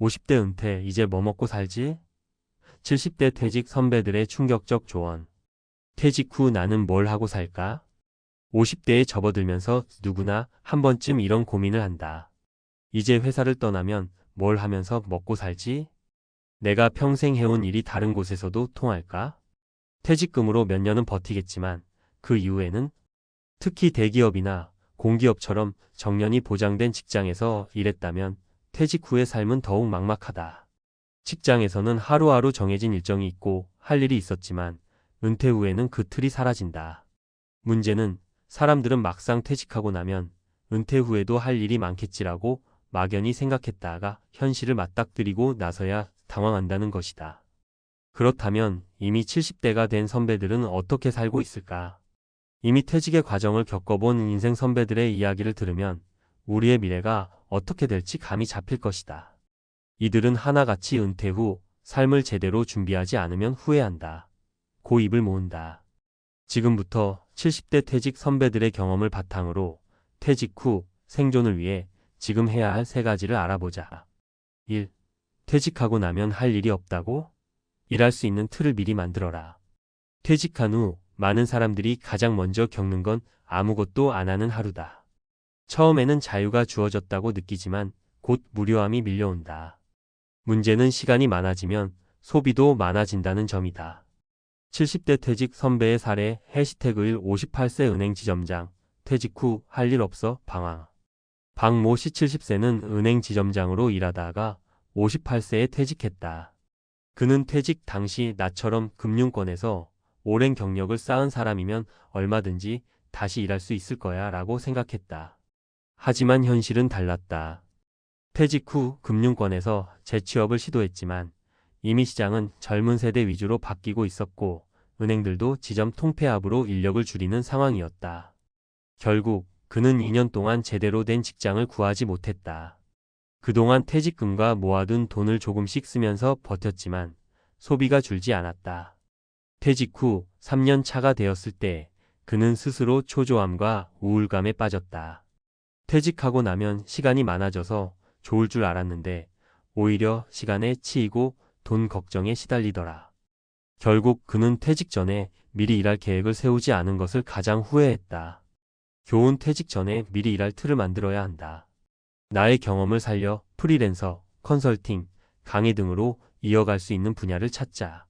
50대 은퇴, 이제 뭐 먹고 살지? 70대 퇴직 선배들의 충격적 조언. 퇴직 후 나는 뭘 하고 살까? 50대에 접어들면서 누구나 한 번쯤 이런 고민을 한다. 이제 회사를 떠나면 뭘 하면서 먹고 살지? 내가 평생 해온 일이 다른 곳에서도 통할까? 퇴직금으로 몇 년은 버티겠지만 그 이후에는, 특히 대기업이나 공기업처럼 정년이 보장된 직장에서 일했다면 퇴직 후의 삶은 더욱 막막하다. 직장에서는 하루하루 정해진 일정이 있고 할 일이 있었지만 은퇴 후에는 그 틀이 사라진다. 문제는 사람들은 막상 퇴직하고 나면 은퇴 후에도 할 일이 많겠지라고 막연히 생각했다가 현실을 맞닥뜨리고 나서야 당황한다는 것이다. 그렇다면 이미 70대가 된 선배들은 어떻게 살고 있을까? 이미 퇴직의 과정을 겪어본 인생 선배들의 이야기를 들으면 우리의 미래가 어떻게 될지 감이 잡힐 것이다. 이들은 하나같이 은퇴 후 삶을 제대로 준비하지 않으면 후회한다. 고 입을 모은다. 지금부터 70대 퇴직 선배들의 경험을 바탕으로 퇴직 후 생존을 위해 지금 해야 할 3가지를 알아보자. 1. 퇴직하고 나면 할 일이 없다고? 일할 수 있는 틀을 미리 만들어라. 퇴직한 후 많은 사람들이 가장 먼저 겪는 건 아무것도 안 하는 하루다. 처음에는 자유가 주어졌다고 느끼지만 곧 무료함이 밀려온다. 문제는 시간이 많아지면 소비도 많아진다는 점이다. 70대 퇴직 선배의 사례 해시태그 1 58세 은행 지점장 퇴직 후 할 일 없어 방황. 박모 씨 70세는 은행 지점장으로 일하다가 58세에 퇴직했다. 그는 퇴직 당시 나처럼 금융권에서 오랜 경력을 쌓은 사람이면 얼마든지 다시 일할 수 있을 거야 라고 생각했다. 하지만 현실은 달랐다. 퇴직 후 금융권에서 재취업을 시도했지만 이미 시장은 젊은 세대 위주로 바뀌고 있었고 은행들도 지점 통폐합으로 인력을 줄이는 상황이었다. 결국 그는 2년 동안 제대로 된 직장을 구하지 못했다. 그동안 퇴직금과 모아둔 돈을 조금씩 쓰면서 버텼지만 소비가 줄지 않았다. 퇴직 후 3년 차가 되었을 때 그는 스스로 초조함과 우울감에 빠졌다. 퇴직하고 나면 시간이 많아져서 좋을 줄 알았는데 오히려 시간에 치이고 돈 걱정에 시달리더라. 결국 그는 퇴직 전에 미리 일할 계획을 세우지 않은 것을 가장 후회했다. 교훈: 퇴직 전에 미리 일할 틀을 만들어야 한다. 나의 경험을 살려 프리랜서, 컨설팅, 강의 등으로 이어갈 수 있는 분야를 찾자.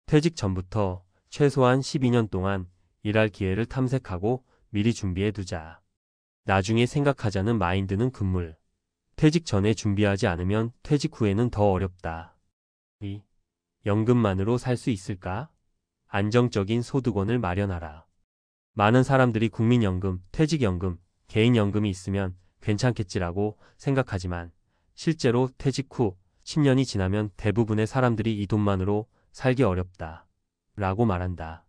퇴직 전부터 최소한 12년 동안 일할 기회를 탐색하고 미리 준비해 두자. 나중에 생각하자는 마인드는 금물. 퇴직 전에 준비하지 않으면 퇴직 후에는 더 어렵다. 2. 연금만으로 살 수 있을까? 안정적인 소득원을 마련하라. 많은 사람들이 국민연금, 퇴직연금, 개인연금이 있으면 괜찮겠지라고 생각하지만 실제로 퇴직 후 10년이 지나면 대부분의 사람들이 이 돈만으로 살기 어렵다. 라고 말한다.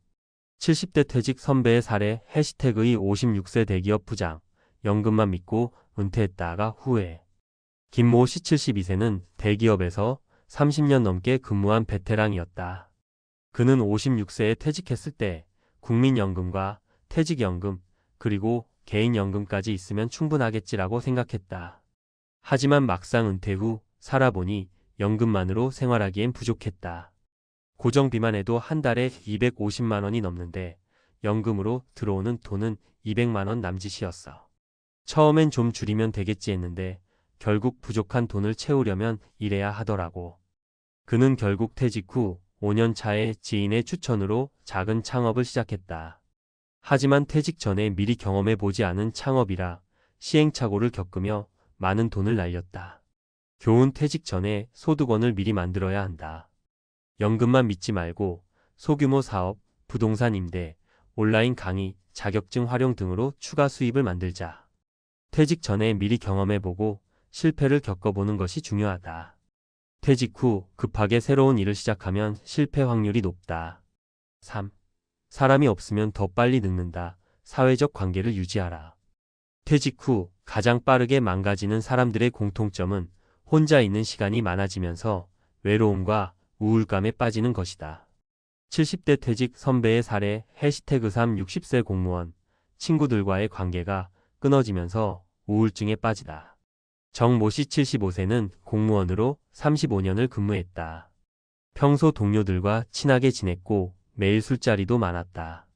70대 퇴직 선배의 사례 해시태그 56세 대기업 부장 연금만 믿고 은퇴했다가 후회. 김모 씨 72세는 대기업에서 30년 넘게 근무한 베테랑이었다. 그는 56세에 퇴직했을 때 국민연금과 퇴직연금 그리고 개인연금까지 있으면 충분하겠지라고 생각했다. 하지만 막상 은퇴 후 살아보니 연금만으로 생활하기엔 부족했다. 고정비만 해도 한 달에 250만 원이 넘는데 연금으로 들어오는 돈은 200만 원 남짓이었어. 처음엔 좀 줄이면 되겠지 했는데 결국 부족한 돈을 채우려면 일해야 하더라고. 그는 결국 퇴직 후 5년 차에 지인의 추천으로 작은 창업을 시작했다. 하지만 퇴직 전에 미리 경험해보지 않은 창업이라 시행착오를 겪으며 많은 돈을 날렸다. 교훈: 퇴직 전에 소득원을 미리 만들어야 한다. 연금만 믿지 말고 소규모 사업, 부동산 임대, 온라인 강의, 자격증 활용 등으로 추가 수입을 만들자. 퇴직 전에 미리 경험해보고 실패를 겪어보는 것이 중요하다. 퇴직 후 급하게 새로운 일을 시작하면 실패 확률이 높다. 3. 사람이 없으면 더 빨리 늙는다. 사회적 관계를 유지하라. 퇴직 후 가장 빠르게 망가지는 사람들의 공통점은 혼자 있는 시간이 많아지면서 외로움과 우울감에 빠지는 것이다. 70대 퇴직 선배의 사례 해시태그 3 60세 공무원 친구들과의 관계가 끊어지면서 우울증에 빠지다. 정모 씨 75세는 공무원으로 35년을 근무했다. 평소 동료들과 친하게 지냈고 매일 술자리도 많았다.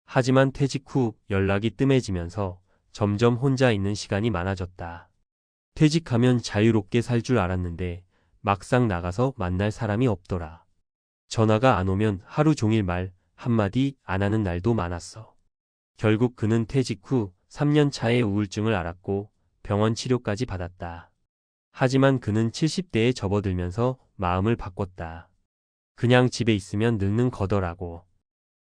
하지만 퇴직 후 연락이 뜸해지면서 점점 혼자 있는 시간이 많아졌다. 퇴직하면 자유롭게 살 줄 알았는데 막상 나가서 만날 사람이 없더라. 전화가 안 오면 하루 종일 말 한마디 안 하는 날도 많았어. 결국 그는 퇴직 후 3년 차에 우울증을 앓았고 병원 치료까지 받았다. 하지만 그는 70대에 접어들면서 마음을 바꿨다. 그냥 집에 있으면 늙는 거더라고.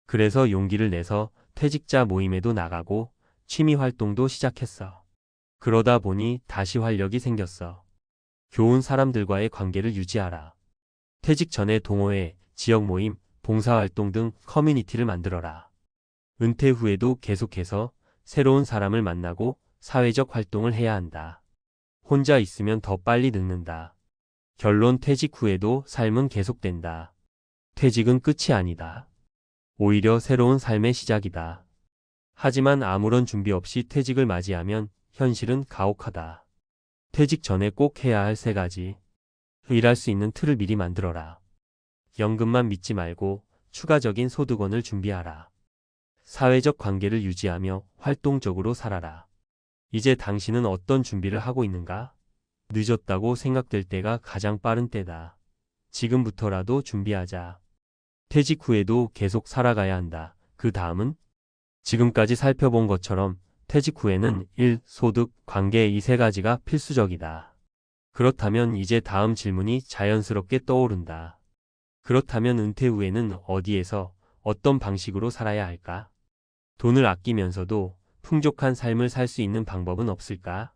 그래서 용기를 내서 퇴직자 모임에도 나가고 취미 활동도 시작했어. 그러다 보니 다시 활력이 생겼어. 좋은 사람들과의 관계를 유지하라. 퇴직 전에 동호회, 지역 모임, 봉사활동 등 커뮤니티를 만들어라. 은퇴 후에도 계속해서 새로운 사람을 만나고 사회적 활동을 해야 한다. 혼자 있으면 더 빨리 늙는다. 결론 퇴직 후에도 삶은 계속된다. 퇴직은 끝이 아니다. 오히려 새로운 삶의 시작이다. 하지만 아무런 준비 없이 퇴직을 맞이하면 현실은 가혹하다. 퇴직 전에 꼭 해야 할 3가지. 일할 수 있는 틀을 미리 만들어라. 연금만 믿지 말고 추가적인 소득원을 준비하라. 사회적 관계를 유지하며 활동적으로 살아라. 이제 당신은 어떤 준비를 하고 있는가? 늦었다고 생각될 때가 가장 빠른 때다. 지금부터라도 준비하자. 퇴직 후에도 계속 살아가야 한다. 그 다음은? 지금까지 살펴본 것처럼 퇴직 후에는 일, 소득, 관계 이 3가지가 필수적이다. 그렇다면 이제 다음 질문이 자연스럽게 떠오른다. 그렇다면 은퇴 후에는 어디에서 어떤 방식으로 살아야 할까? 돈을 아끼면서도 풍족한 삶을 살 수 있는 방법은 없을까?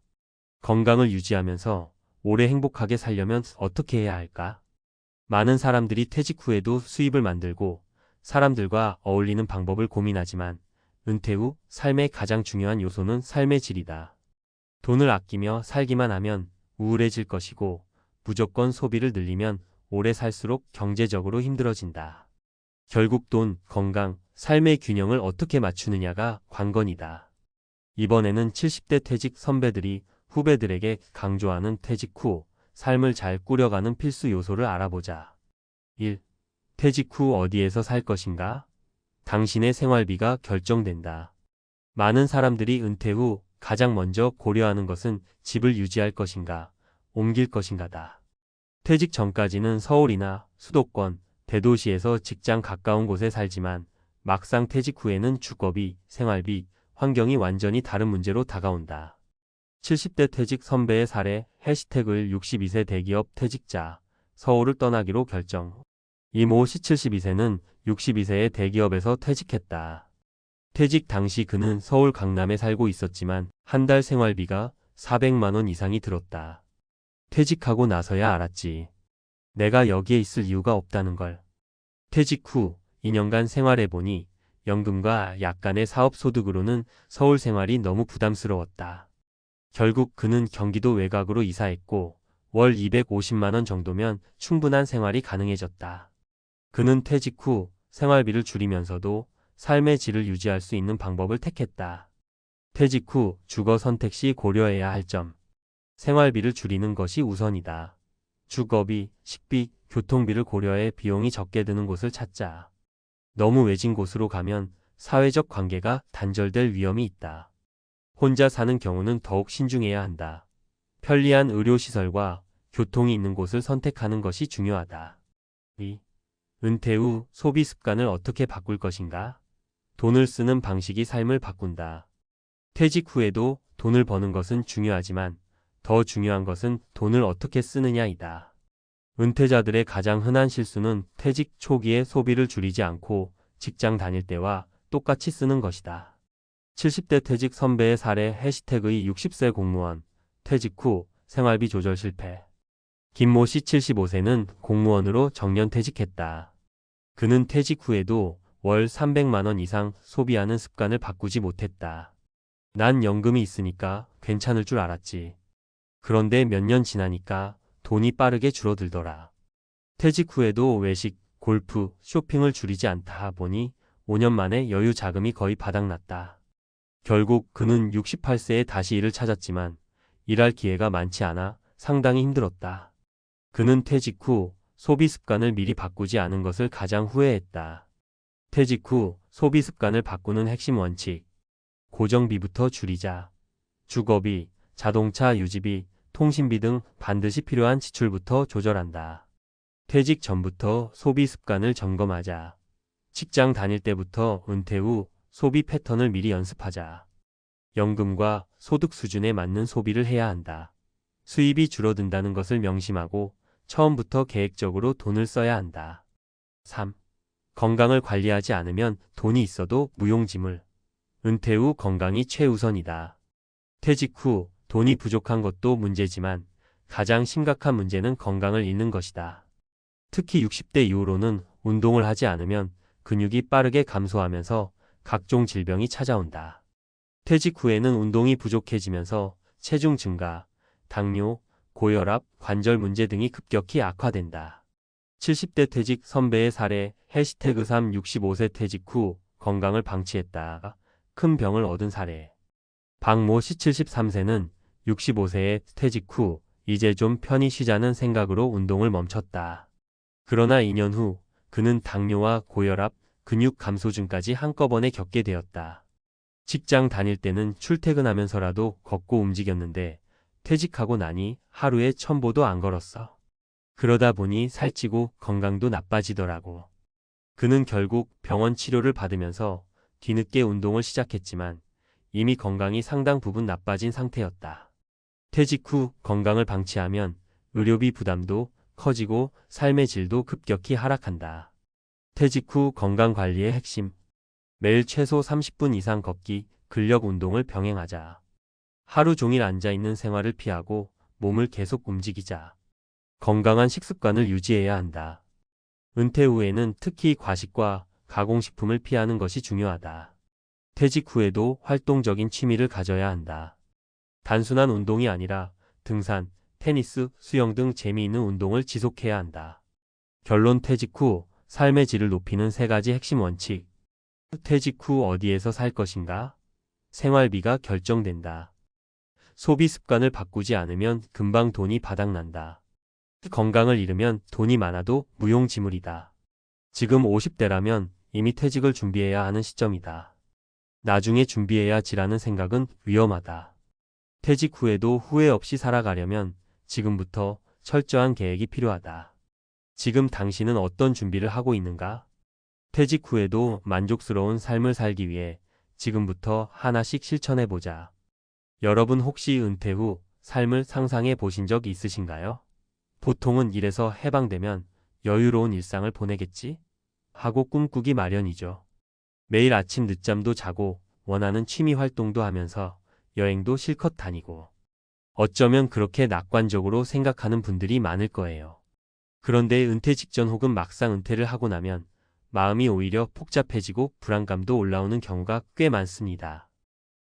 건강을 유지하면서 오래 행복하게 살려면 어떻게 해야 할까? 많은 사람들이 퇴직 후에도 수입을 만들고 사람들과 어울리는 방법을 고민하지만 은퇴 후 삶의 가장 중요한 요소는 삶의 질이다. 돈을 아끼며 살기만 하면 우울해질 것이고 무조건 소비를 늘리면 오래 살수록 경제적으로 힘들어진다. 결국 돈, 건강, 삶의 균형을 어떻게 맞추느냐가 관건이다. 이번에는 70대 퇴직 선배들이 후배들에게 강조하는 퇴직 후 삶을 잘 꾸려가는 필수 요소를 알아보자. 1. 퇴직 후 어디에서 살 것인가? 당신의 생활비가 결정된다. 많은 사람들이 은퇴 후 가장 먼저 고려하는 것은 집을 유지할 것인가, 옮길 것인가다. 퇴직 전까지는 서울이나 수도권, 대도시에서 직장 가까운 곳에 살지만 막상 퇴직 후에는 주거비, 생활비, 환경이 완전히 다른 문제로 다가온다. 70대 퇴직 선배의 사례 해시태글 62세 대기업 퇴직자 서울을 떠나기로 결정. 이모 씨 72세는 62세의 대기업에서 퇴직했다. 퇴직 당시 그는 서울 강남에 살고 있었지만 한 달 생활비가 400만 원 이상이 들었다. 퇴직하고 나서야 알았지. 내가 여기에 있을 이유가 없다는 걸. 퇴직 후 2년간 생활해보니 연금과 약간의 사업 소득으로는 서울 생활이 너무 부담스러웠다. 결국 그는 경기도 외곽으로 이사했고 월 250만 원 정도면 충분한 생활이 가능해졌다. 그는 퇴직 후 생활비를 줄이면서도 삶의 질을 유지할 수 있는 방법을 택했다. 퇴직 후 주거 선택 시 고려해야 할 점. 생활비를 줄이는 것이 우선이다. 주거비, 식비, 교통비를 고려해 비용이 적게 드는 곳을 찾자. 너무 외진 곳으로 가면 사회적 관계가 단절될 위험이 있다. 혼자 사는 경우는 더욱 신중해야 한다. 편리한 의료시설과 교통이 있는 곳을 선택하는 것이 중요하다. 2. 은퇴 후 소비 습관을 어떻게 바꿀 것인가? 돈을 쓰는 방식이 삶을 바꾼다. 퇴직 후에도 돈을 버는 것은 중요하지만 더 중요한 것은 돈을 어떻게 쓰느냐이다. 은퇴자들의 가장 흔한 실수는 퇴직 초기에 소비를 줄이지 않고 직장 다닐 때와 똑같이 쓰는 것이다. 70대 퇴직 선배의 사례 해시태그의 60세 공무원 퇴직 후 생활비 조절 실패. 김모 씨 75세는 공무원으로 정년 퇴직했다. 그는 퇴직 후에도 월 300만 원 이상 소비하는 습관을 바꾸지 못했다. 난 연금이 있으니까 괜찮을 줄 알았지. 그런데 몇 년 지나니까 돈이 빠르게 줄어들더라. 퇴직 후에도 외식, 골프, 쇼핑을 줄이지 않다 보니 5년 만에 여유 자금이 거의 바닥났다. 결국 그는 68세에 다시 일을 찾았지만 일할 기회가 많지 않아 상당히 힘들었다. 그는 퇴직 후 소비 습관을 미리 바꾸지 않은 것을 가장 후회했다. 퇴직 후 소비 습관을 바꾸는 핵심 원칙. 고정비부터 줄이자. 주거비, 자동차 유지비, 통신비 등 반드시 필요한 지출부터 조절한다. 퇴직 전부터 소비 습관을 점검하자. 직장 다닐 때부터 은퇴 후 소비 패턴을 미리 연습하자. 연금과 소득 수준에 맞는 소비를 해야 한다. 수입이 줄어든다는 것을 명심하고 처음부터 계획적으로 돈을 써야 한다. 3. 건강을 관리하지 않으면 돈이 있어도 무용지물. 은퇴 후 건강이 최우선이다. 퇴직 후 돈이 부족한 것도 문제지만 가장 심각한 문제는 건강을 잃는 것이다. 특히 60대 이후로는 운동을 하지 않으면 근육이 빠르게 감소하면서 각종 질병이 찾아온다. 퇴직 후에는 운동이 부족해지면서 체중 증가, 당뇨, 고혈압, 관절 문제 등이 급격히 악화된다. 70대 퇴직 선배의 사례 해시태그 3 65세 퇴직 후 건강을 방치했다가 큰 병을 얻은 사례. 박모 씨 73세는 65세에 퇴직 후 이제 좀 편히 쉬자는 생각으로 운동을 멈췄다. 그러나 2년 후 그는 당뇨와 고혈압, 근육 감소증까지 한꺼번에 겪게 되었다. 직장 다닐 때는 출퇴근하면서라도 걷고 움직였는데 퇴직하고 나니 하루에 1000보도 안 걸었어. 그러다 보니 살찌고 건강도 나빠지더라고. 그는 결국 병원 치료를 받으면서 뒤늦게 운동을 시작했지만 이미 건강이 상당 부분 나빠진 상태였다. 퇴직 후 건강을 방치하면 의료비 부담도 커지고 삶의 질도 급격히 하락한다. 퇴직 후 건강관리의 핵심. 매일 최소 30분 이상 걷기, 근력 운동을 병행하자. 하루 종일 앉아있는 생활을 피하고 몸을 계속 움직이자. 건강한 식습관을 유지해야 한다. 은퇴 후에는 특히 과식과 가공식품을 피하는 것이 중요하다. 퇴직 후에도 활동적인 취미를 가져야 한다. 단순한 운동이 아니라 등산, 테니스, 수영 등 재미있는 운동을 지속해야 한다. 결론 퇴직 후 삶의 질을 높이는 3가지 핵심 원칙. 퇴직 후 어디에서 살 것인가? 생활비가 결정된다. 소비 습관을 바꾸지 않으면 금방 돈이 바닥난다. 건강을 잃으면 돈이 많아도 무용지물이다. 지금 50대라면 이미 퇴직을 준비해야 하는 시점이다. 나중에 준비해야 지라는 생각은 위험하다. 퇴직 후에도 후회 없이 살아가려면 지금부터 철저한 계획이 필요하다. 지금 당신은 어떤 준비를 하고 있는가? 퇴직 후에도 만족스러운 삶을 살기 위해 지금부터 하나씩 실천해보자. 여러분 혹시 은퇴 후 삶을 상상해 보신 적 있으신가요? 보통은 일에서 해방되면 여유로운 일상을 보내겠지? 하고 꿈꾸기 마련이죠. 매일 아침 늦잠도 자고 원하는 취미 활동도 하면서 여행도 실컷 다니고. 어쩌면 그렇게 낙관적으로 생각하는 분들이 많을 거예요. 그런데 은퇴 직전 혹은 막상 은퇴를 하고 나면 마음이 오히려 복잡해지고 불안감도 올라오는 경우가 꽤 많습니다.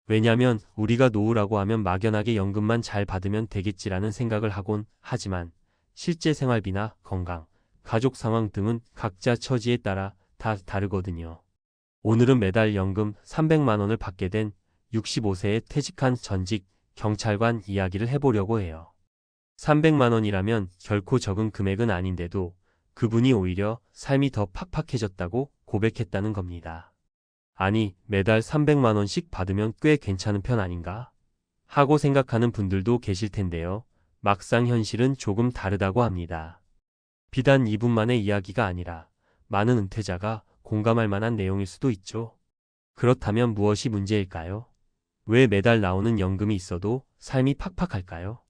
왜냐면 우리가 노후라고 하면 막연하게 연금만 잘 받으면 되겠지라는 생각을 하곤 하지만 실제 생활비나 건강, 가족 상황 등은 각자 처지에 따라 다 다르거든요. 오늘은 매달 연금 300만 원을 받게 된 65세에 퇴직한 전직 경찰관 이야기를 해보려고 해요. 300만 원이라면 결코 적은 금액은 아닌데도 그분이 오히려 삶이 더 팍팍해졌다고 고백했다는 겁니다. 아니, 매달 300만 원씩 받으면 꽤 괜찮은 편 아닌가? 하고 생각하는 분들도 계실 텐데요. 막상 현실은 조금 다르다고 합니다. 비단 이분만의 이야기가 아니라 많은 은퇴자가 공감할 만한 내용일 수도 있죠. 그렇다면 무엇이 문제일까요? 왜 매달 나오는 연금이 있어도 삶이 팍팍할까요?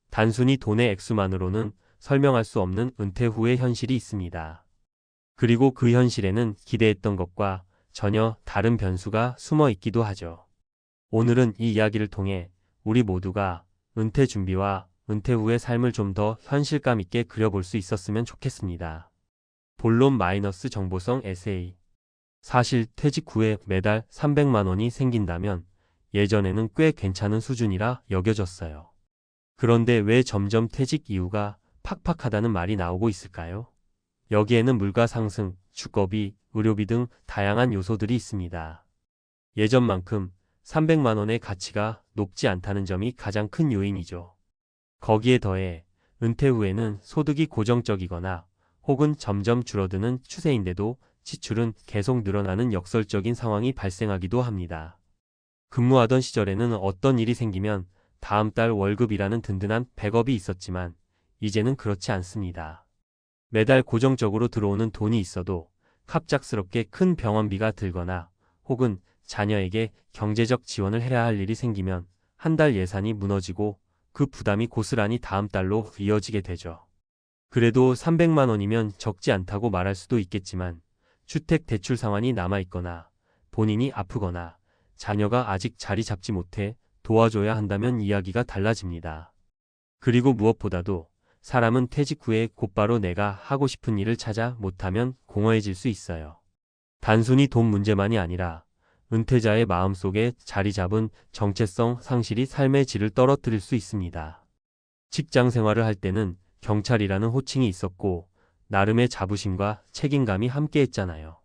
단순히 돈의 액수만으로는 설명할 수 없는 은퇴 후의 현실이 있습니다. 그리고 그 현실에는 기대했던 것과 전혀 다른 변수가 숨어 있기도 하죠. 오늘은 이 이야기를 통해 우리 모두가 은퇴 준비와 은퇴 후의 삶을 좀 더 현실감 있게 그려볼 수 있었으면 좋겠습니다. 본론 마이너스 정보성 에세이. 사실 퇴직 후에 매달 300만 원이 생긴다면 예전에는 꽤 괜찮은 수준이라 여겨졌어요. 그런데 왜 점점 퇴직 이후가 팍팍하다는 말이 나오고 있을까요? 여기에는 물가 상승, 주거비, 의료비 등 다양한 요소들이 있습니다. 예전만큼 300만 원의 가치가 높지 않다는 점이 가장 큰 요인이죠. 거기에 더해 은퇴 후에는 소득이 고정적이거나 혹은 점점 줄어드는 추세인데도 지출은 계속 늘어나는 역설적인 상황이 발생하기도 합니다. 근무하던 시절에는 어떤 일이 생기면 다음 달 월급이라는 든든한 백업이 있었지만 이제는 그렇지 않습니다. 매달 고정적으로 들어오는 돈이 있어도 갑작스럽게 큰 병원비가 들거나 혹은 자녀에게 경제적 지원을 해야 할 일이 생기면 한 달 예산이 무너지고 그 부담이 고스란히 다음 달로 이어지게 되죠. 그래도 300만 원이면 적지 않다고 말할 수도 있겠지만 주택 대출 상환이 남아있거나 본인이 아프거나 자녀가 아직 자리 잡지 못해 도와줘야 한다면 이야기가 달라집니다. 그리고 무엇보다도 사람은 퇴직 후에 곧바로 내가 하고 싶은 일을 찾아 못하면 공허해질 수 있어요. 단순히 돈 문제만이 아니라 은퇴자의 마음속에 자리 잡은 정체성 상실이 삶의 질을 떨어뜨릴 수 있습니다. 직장 생활을 할 때는 경찰이라는 호칭이 있었고 나름의 자부심과 책임감이 함께했잖아요.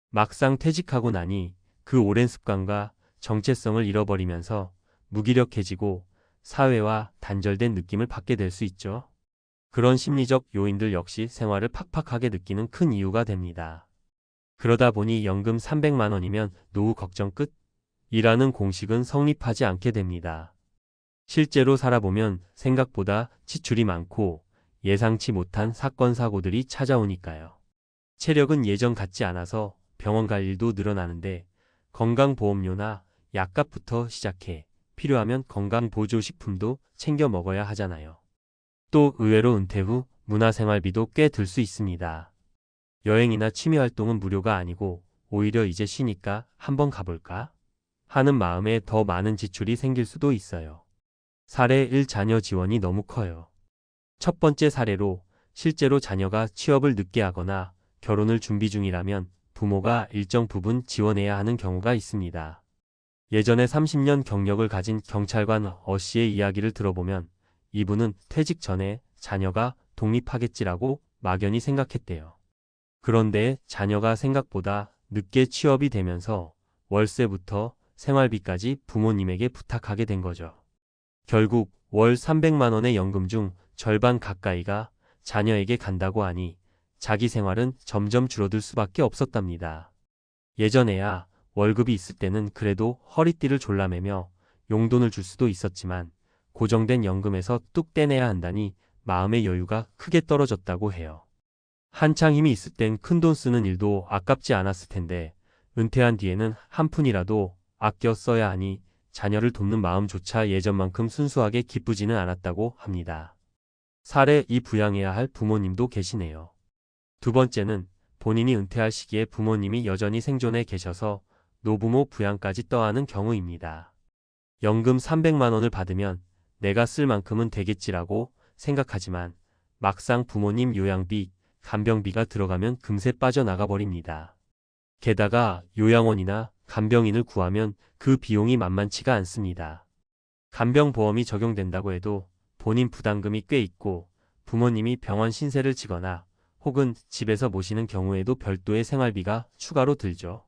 막상 퇴직하고 나니 그 오랜 습관과 정체성을 잃어버리면서 무기력해지고 사회와 단절된 느낌을 받게 될 수 있죠. 그런 심리적 요인들 역시 생활을 팍팍하게 느끼는 큰 이유가 됩니다. 그러다 보니 연금 300만 원이면 노후 걱정 끝이라는 공식은 성립하지 않게 됩니다. 실제로 살아보면 생각보다 지출이 많고 예상치 못한 사건 사고들이 찾아오니까요. 체력은 예전 같지 않아서 병원 갈 일도 늘어나는데 건강보험료나 약값부터 시작해 필요하면 건강보조식품도 챙겨 먹어야 하잖아요. 또 의외로 은퇴 후 문화생활비도 꽤 들 수 있습니다. 여행이나 취미활동은 무료가 아니고 오히려 이제 쉬니까 한번 가볼까 하는 마음에 더 많은 지출이 생길 수도 있어요. 사례 1. 자녀 지원이 너무 커요. 첫 번째 사례로 실제로 자녀가 취업을 늦게 하거나 결혼을 준비 중이라면 부모가 일정 부분 지원해야 하는 경우가 있습니다. 예전에 30년 경력을 가진 경찰관 어 씨의 이야기를 들어보면 이분은 퇴직 전에 자녀가 독립하겠지라고 막연히 생각했대요. 그런데 자녀가 생각보다 늦게 취업이 되면서 월세부터 생활비까지 부모님에게 부탁하게 된 거죠. 결국 월 300만 원의 연금 중 절반 가까이가 자녀에게 간다고 하니 자기 생활은 점점 줄어들 수밖에 없었답니다. 예전에야 월급이 있을 때는 그래도 허리띠를 졸라매며 용돈을 줄 수도 있었지만 고정된 연금에서 뚝 떼내야 한다니 마음의 여유가 크게 떨어졌다고 해요. 한창 힘이 있을 땐 큰돈 쓰는 일도 아깝지 않았을 텐데 은퇴한 뒤에는 한 푼이라도 아껴 써야 하니 자녀를 돕는 마음조차 예전만큼 순수하게 기쁘지는 않았다고 합니다. 사례 2. 부양해야 할 부모님도 계시네요. 두 번째는 본인이 은퇴할 시기에 부모님이 여전히 생존해 계셔서 노부모 부양까지 떠안은 경우입니다. 연금 300만 원을 받으면 내가 쓸 만큼은 되겠지라고 생각하지만 막상 부모님 요양비, 간병비가 들어가면 금세 빠져나가 버립니다. 게다가 요양원이나 간병인을 구하면 그 비용이 만만치가 않습니다. 간병보험이 적용된다고 해도 본인 부담금이 꽤 있고 부모님이 병원 신세를 지거나 혹은 집에서 모시는 경우에도 별도의 생활비가 추가로 들죠.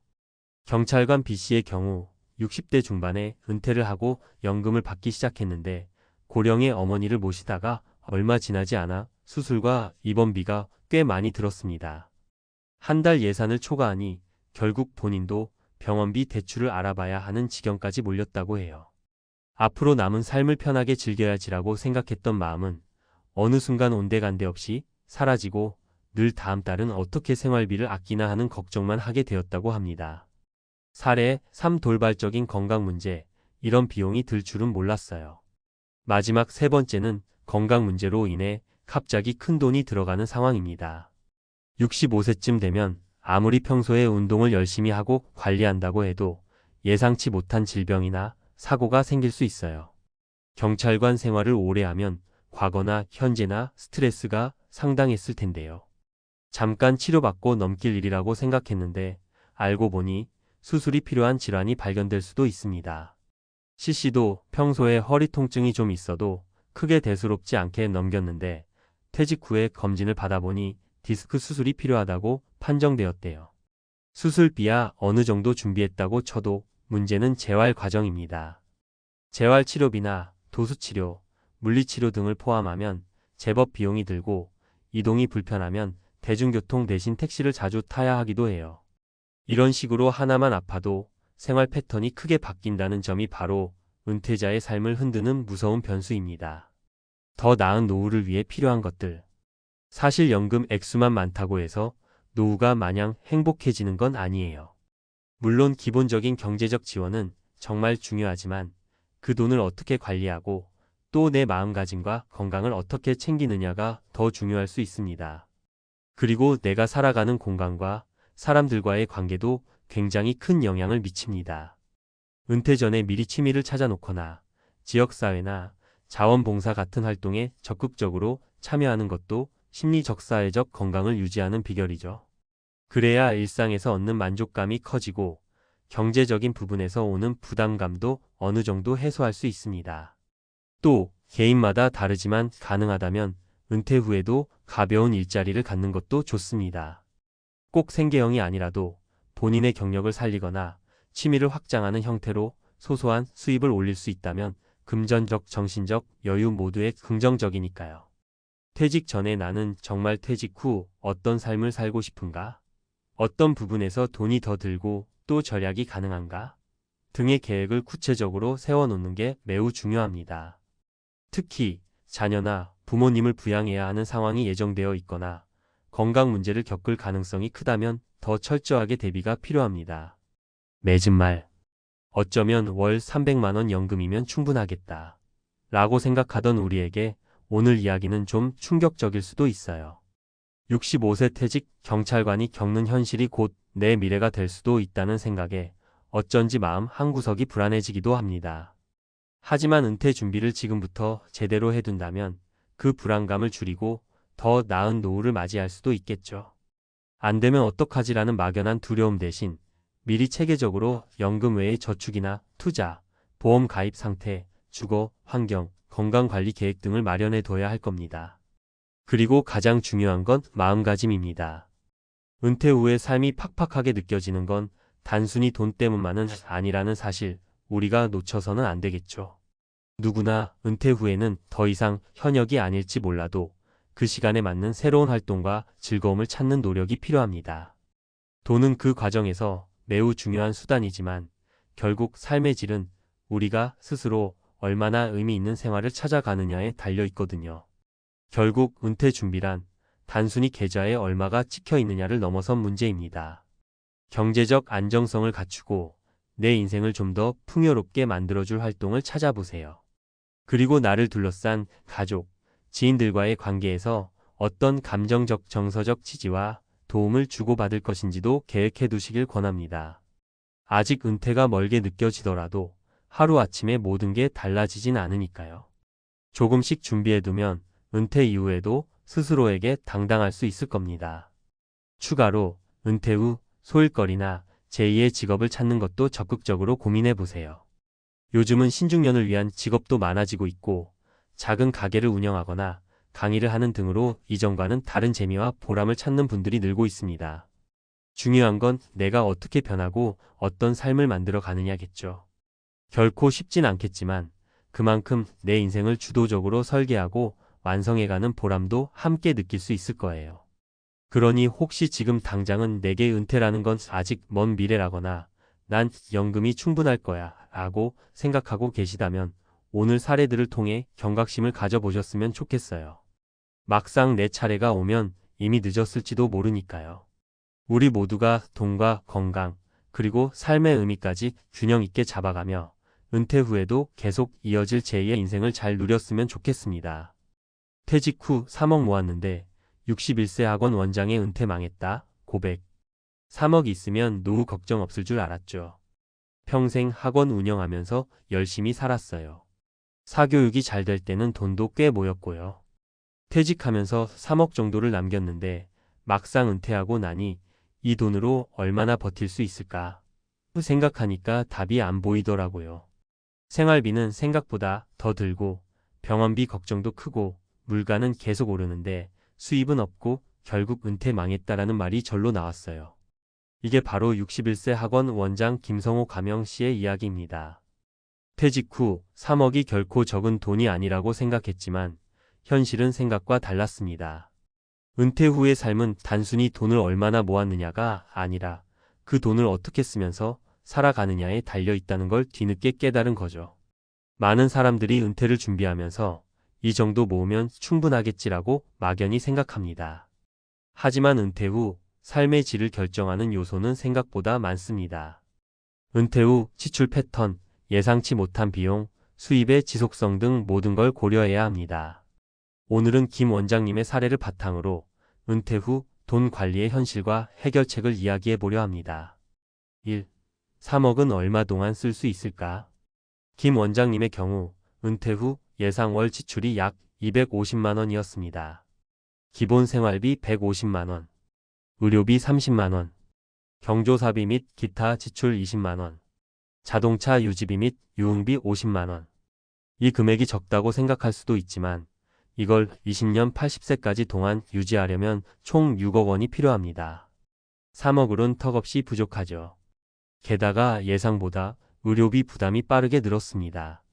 경찰관 B씨의 경우 60대 중반에 은퇴를 하고 연금을 받기 시작했는데 고령의 어머니를 모시다가 얼마 지나지 않아 수술과 입원비가 꽤 많이 들었습니다. 한 달 예산을 초과하니 결국 본인도 병원비 대출을 알아봐야 하는 지경까지 몰렸다고 해요. 앞으로 남은 삶을 편하게 즐겨야지라고 생각했던 마음은 어느 순간 온데간데 없이 사라지고 늘 다음 달은 어떻게 생활비를 아끼나 하는 걱정만 하게 되었다고 합니다. 사례 3. 돌발적인 건강 문제. 이런 비용이 들 줄은 몰랐어요. 마지막 세 번째는 건강 문제로 인해 갑자기 큰 돈이 들어가는 상황입니다. 65세쯤 되면 아무리 평소에 운동을 열심히 하고 관리한다고 해도 예상치 못한 질병이나 사고가 생길 수 있어요. 경찰관 생활을 오래 하면 과거나 현재나 스트레스가 상당했을 텐데요. 잠깐 치료받고 넘길 일이라고 생각했는데 알고 보니 수술이 필요한 질환이 발견될 수도 있습니다. C씨도 평소에 허리 통증이 좀 있어도 크게 대수롭지 않게 넘겼는데 퇴직 후에 검진을 받아보니 디스크 수술이 필요하다고 판정되었대요. 수술비야 어느 정도 준비했다고 쳐도 문제는 재활 과정입니다. 재활치료비나 도수치료, 물리치료 등을 포함하면 제법 비용이 들고 이동이 불편하면 대중교통 대신 택시를 자주 타야 하기도 해요. 이런 식으로 하나만 아파도 생활 패턴이 크게 바뀐다는 점이 바로 은퇴자의 삶을 흔드는 무서운 변수입니다. 더 나은 노후를 위해 필요한 것들. 사실 연금 액수만 많다고 해서 노후가 마냥 행복해지는 건 아니에요. 물론 기본적인 경제적 지원은 정말 중요하지만 그 돈을 어떻게 관리하고 또 내 마음가짐과 건강을 어떻게 챙기느냐가 더 중요할 수 있습니다. 그리고 내가 살아가는 공간과 사람들과의 관계도 굉장히 큰 영향을 미칩니다. 은퇴 전에 미리 취미를 찾아놓거나 지역사회나 자원봉사 같은 활동에 적극적으로 참여하는 것도 심리적 사회적 건강을 유지하는 비결이죠. 그래야 일상에서 얻는 만족감이 커지고 경제적인 부분에서 오는 부담감도 어느 정도 해소할 수 있습니다. 또 개인마다 다르지만 가능하다면 은퇴 후에도 가벼운 일자리를 갖는 것도 좋습니다. 꼭 생계형이 아니라도 본인의 경력을 살리거나 취미를 확장하는 형태로 소소한 수입을 올릴 수 있다면 금전적, 정신적 여유 모두에 긍정적이니까요. 퇴직 전에 나는 정말 퇴직 후 어떤 삶을 살고 싶은가? 어떤 부분에서 돈이 더 들고 또 절약이 가능한가? 등의 계획을 구체적으로 세워놓는 게 매우 중요합니다. 특히 자녀나 부모님을 부양해야 하는 상황이 예정되어 있거나 건강 문제를 겪을 가능성이 크다면 더 철저하게 대비가 필요합니다. 맺은 말. 어쩌면 월 300만 원 연금이면 충분하겠다. 라고 생각하던 우리에게 오늘 이야기는 좀 충격적일 수도 있어요. 65세 퇴직 경찰관이 겪는 현실이 곧 내 미래가 될 수도 있다는 생각에 어쩐지 마음 한구석이 불안해지기도 합니다. 하지만 은퇴 준비를 지금부터 제대로 해둔다면 그 불안감을 줄이고 더 나은 노후를 맞이할 수도 있겠죠. 안 되면 어떡하지라는 막연한 두려움 대신 미리 체계적으로 연금 외의 저축이나 투자, 보험 가입 상태, 주거, 환경, 건강관리 계획 등을 마련해 둬야 할 겁니다. 그리고 가장 중요한 건 마음가짐입니다. 은퇴 후의 삶이 팍팍하게 느껴지는 건 단순히 돈 때문만은 아니라는 사실, 우리가 놓쳐서는 안 되겠죠. 누구나 은퇴 후에는 더 이상 현역이 아닐지 몰라도 그 시간에 맞는 새로운 활동과 즐거움을 찾는 노력이 필요합니다. 돈은 그 과정에서 매우 중요한 수단이지만 결국 삶의 질은 우리가 스스로 얼마나 의미 있는 생활을 찾아가느냐에 달려 있거든요. 결국 은퇴 준비란 단순히 계좌에 얼마가 찍혀 있느냐를 넘어선 문제입니다. 경제적 안정성을 갖추고 내 인생을 좀 더 풍요롭게 만들어줄 활동을 찾아보세요. 그리고 나를 둘러싼 가족, 지인들과의 관계에서 어떤 감정적, 정서적 지지와 도움을 주고받을 것인지도 계획해 두시길 권합니다. 아직 은퇴가 멀게 느껴지더라도 하루아침에 모든 게 달라지진 않으니까요. 조금씩 준비해두면 은퇴 이후에도 스스로에게 당당할 수 있을 겁니다. 추가로 은퇴 후 소일거리나 제2의 직업을 찾는 것도 적극적으로 고민해보세요. 요즘은 신중년을 위한 직업도 많아지고 있고 작은 가게를 운영하거나 강의를 하는 등으로 이전과는 다른 재미와 보람을 찾는 분들이 늘고 있습니다. 중요한 건 내가 어떻게 변하고 어떤 삶을 만들어 가느냐겠죠. 결코 쉽진 않겠지만 그만큼 내 인생을 주도적으로 설계하고 완성해가는 보람도 함께 느낄 수 있을 거예요. 그러니 혹시 지금 당장은 내게 은퇴라는 건 아직 먼 미래라거나 난 연금이 충분할 거야 라고 생각하고 계시다면 오늘 사례들을 통해 경각심을 가져보셨으면 좋겠어요. 막상 내 차례가 오면 이미 늦었을지도 모르니까요. 우리 모두가 돈과 건강, 그리고 삶의 의미까지 균형 있게 잡아가며 은퇴 후에도 계속 이어질 제2의 인생을 잘 누렸으면 좋겠습니다. 퇴직 후 3억 모았는데 61세 학원 원장의 은퇴 망했다. 고백. 3억 있으면 노후 걱정 없을 줄 알았죠. 평생 학원 운영하면서 열심히 살았어요. 사교육이 잘 될 때는 돈도 꽤 모였고요. 퇴직하면서 3억 정도를 남겼는데 막상 은퇴하고 나니 이 돈으로 얼마나 버틸 수 있을까 생각하니까 답이 안 보이더라고요. 생활비는 생각보다 더 들고 병원비 걱정도 크고 물가는 계속 오르는데 수입은 없고 결국 은퇴 망했다라는 말이 절로 나왔어요. 이게 바로 61세 학원 원장 김성호 가명 씨의 이야기입니다. 퇴직 후 3억이 결코 적은 돈이 아니라고 생각했지만 현실은 생각과 달랐습니다. 은퇴 후의 삶은 단순히 돈을 얼마나 모았느냐가 아니라 그 돈을 어떻게 쓰면서 살아가느냐에 달려 있다는 걸 뒤늦게 깨달은 거죠. 많은 사람들이 은퇴를 준비하면서 이 정도 모으면 충분하겠지라고 막연히 생각합니다. 하지만 은퇴 후 삶의 질을 결정하는 요소는 생각보다 많습니다. 은퇴 후 지출 패턴, 예상치 못한 비용, 수입의 지속성 등 모든 걸 고려해야 합니다. 오늘은 김 원장님의 사례를 바탕으로 은퇴 후 돈 관리의 현실과 해결책을 이야기해 보려 합니다. 1. 3억은 얼마 동안 쓸 수 있을까? 김 원장님의 경우 은퇴 후 예상 월 지출이 약 250만 원이었습니다. 기본 생활비 150만 원, 의료비 30만 원, 경조사비 및 기타 지출 20만 원, 자동차 유지비 및 유흥비 50만 원. 이 금액이 적다고 생각할 수도 있지만 이걸 20년 80세까지 동안 유지하려면 총 6억 원이 필요합니다. 3억으론 턱없이 부족하죠. 게다가 예상보다 의료비 부담이 빠르게 늘었습니다.